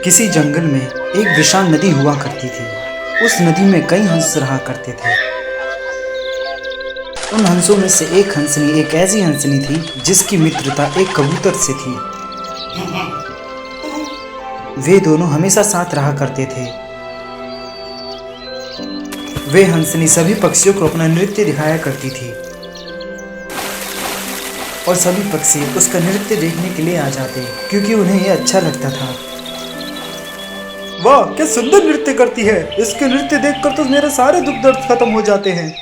किसी जंगल में एक विशाल नदी हुआ करती थी। उस नदी में कई हंस रहा करते थे। उन हंसों में से एक हंसनी एक ऐसी हंसनी थी जिसकी मित्रता एक कबूतर से थी। वे दोनों हमेशा साथ रहा करते थे। वे हंसनी सभी पक्षियों को अपना नृत्य दिखाया करती थी और सभी पक्षी उसका नृत्य देखने के लिए आ जाते क्योंकि उन्हें यह अच्छा लगता था। वाह, क्या सुंदर नृत्य करती है। इसके नृत्य देखकर तो मेरे सारे दुख दर्द खत्म हो जाते हैं।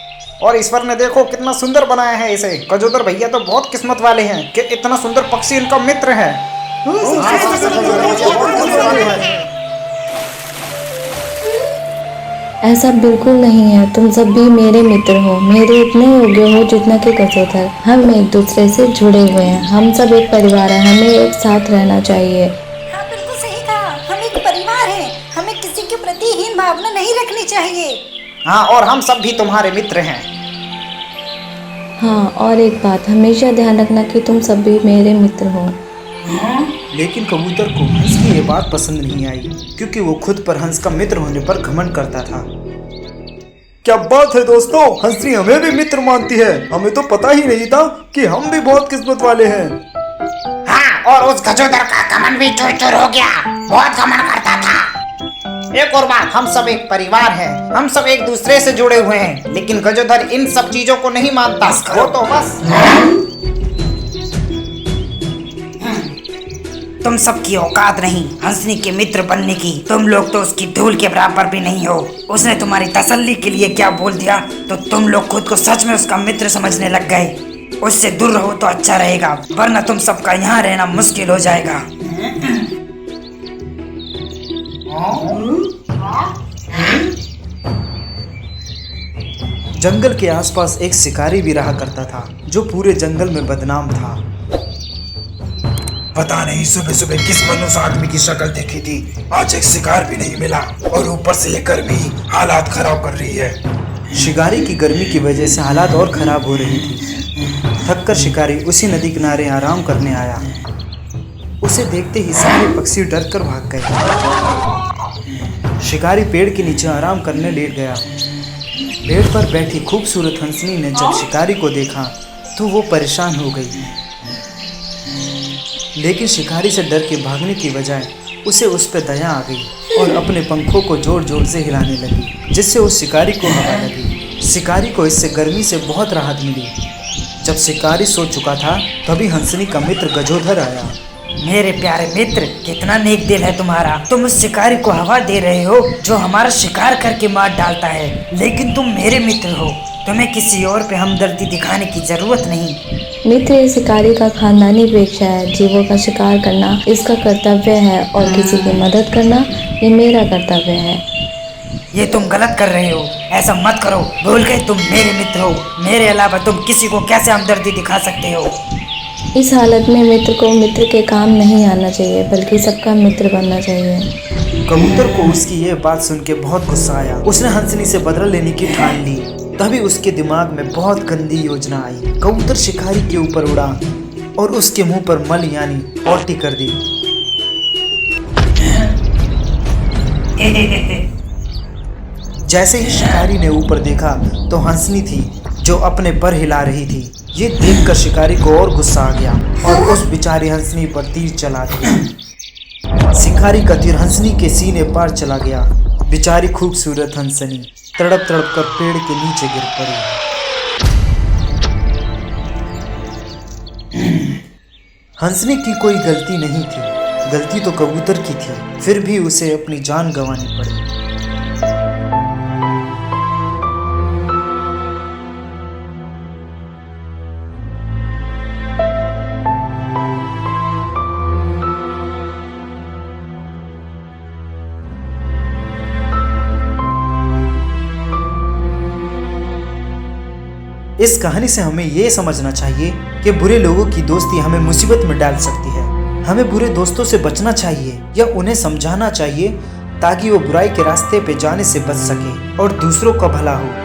और ईश्वर ने देखो कितना सुंदर बनाया है इसे। गजोदर भैया तो बहुत किस्मत वाले हैं कि इतना सुंदर पक्षी इनका मित्र है। ऐसा बिल्कुल नहीं है। तुम सब भी मेरे मित्र हो, मेरे इतने योग्य हो जितना कि गजोदर। हम एक दूसरे से जुड़े हुए हैं। हम सब एक परिवार है। हमें एक साथ रहना चाहिए। हाँ, बिल्कुल सही कहा। हम एक परिवार हैं। हमें किसी के प्रति हीन भावना नहीं रखनी चाहिए। हाँ, और हम सब भी तुम्हारे मित्र हैं। हाँ, और एक बात हमेशा ध्यान रखना कि तुम सब भी मेरे मित्र हो। लेकिन कबूतर को हंस की ये बात पसंद नहीं आई क्योंकि वो खुद पर हंस का मित्र होने पर घमंड करता था। क्या बात है दोस्तों, हंसनी हमें भी मित्र मानती है। हमें तो पता ही नहीं था कि हम भी बहुत किस्मत वाले हैं। हाँ, और उस गजोदर का घमंड भी चूर चूर हो गया। बहुत घमंड करता था। एक और बात, हम सब एक परिवार हैं। हम सब एक दूसरे से जुड़े हुए हैं। लेकिन गजोदर इन सब चीजों को नहीं मानता। वो तो बस तुम सबकी औकात नहीं हंसनी के मित्र बनने की। तुम लोग तो उसकी धूल के बराबर भी नहीं हो। उसने तुम्हारी तसल्ली के लिए क्या बोल दिया तो तुम लोग खुद को सच में उसका मित्र समझने लग गए। उससे दूर रहो तो अच्छा रहेगा, वरना तुम सबका यहाँ रहना मुश्किल हो जाएगा। जंगल के आसपास एक शिकारी भी रहा करता था जो पूरे जंगल में बदनाम था। पता नहीं सुबह सुबह किस मनुष्य आदमी की शक्ल देखी थी। आज एक शिकार भी नहीं मिला और ऊपर से ये गर्मी हालात खराब कर रही है। शिकारी की गर्मी की वजह से हालात और खराब हो रही थी। थककर शिकारी उसी नदी किनारे आराम करने आया। उसे देखते ही सारे पक्षी डर कर भाग गए। शिकारी पेड़ के नीचे आराम करने लेट गया। पेड़ पर बैठी खूबसूरत हंसनी ने जब शिकारी को देखा तो वो परेशान हो गई। लेकिन शिकारी से डर के भागने की बजाय उसे उस पर दया आ गई और अपने पंखों को जोर जोर से हिलाने लगी, जिससे उस शिकारी को हवा लगी। शिकारी को इससे गर्मी से बहुत राहत मिली। जब शिकारी सो चुका था तभी हंसनी का मित्र गजोधर आया। मेरे प्यारे मित्र, कितना नेक दिल है तुम्हारा। तुम उस शिकारी को हवा दे रहे हो जो हमारा शिकार करके मार डालता है। लेकिन तुम मेरे मित्र हो, तुम्हें किसी और पे हमदर्दी दिखाने की जरूरत नहीं। मित्र ये शिकारी का खानदानी पेशा है। जीवों का शिकार करना इसका कर्तव्य है और किसी की मदद करना ये मेरा कर्तव्य है। ये तुम गलत कर रहे हो। ऐसा मत करो। भूल गए तुम मेरे मित्र हो। मेरे अलावा तुम किसी को कैसे हमदर्दी दिखा सकते हो। इस हालत में मित्र को मित्र के काम नहीं आना चाहिए बल्कि सबका मित्र बनना चाहिए। कबूतर को उसकी यह बात सुन के बहुत गुस्सा आया। उसने हंसनी से बदला लेने की ठान ली। तभी उसके दिमाग में बहुत गंदी योजना आई। कबूतर शिकारी के ऊपर उड़ा और उसके मुंह पर मल यानी पॉटी कर दी। जैसे ही शिकारी ने ऊपर देखा तो हंसनी थी जो अपने पर हिला रही थी। ये देखकर शिकारी को और गुस्सा आ गया और उस बेचारी हंसनी पर तीर चला दिया। शिकारी का तीर हंसनी के सीने पार चला गया। बेचारी खूबसूरत हंसनी तड़प तड़प कर पेड़ के नीचे गिर पड़ी। हंसनी की कोई गलती नहीं थी, गलती तो कबूतर की थी। फिर भी उसे अपनी जान गंवानी पड़ी। इस कहानी से हमें ये समझना चाहिए कि बुरे लोगों की दोस्ती हमें मुसीबत में डाल सकती है। हमें बुरे दोस्तों से बचना चाहिए या उन्हें समझाना चाहिए ताकि वो बुराई के रास्ते पे जाने से बच सके और दूसरों का भला हो।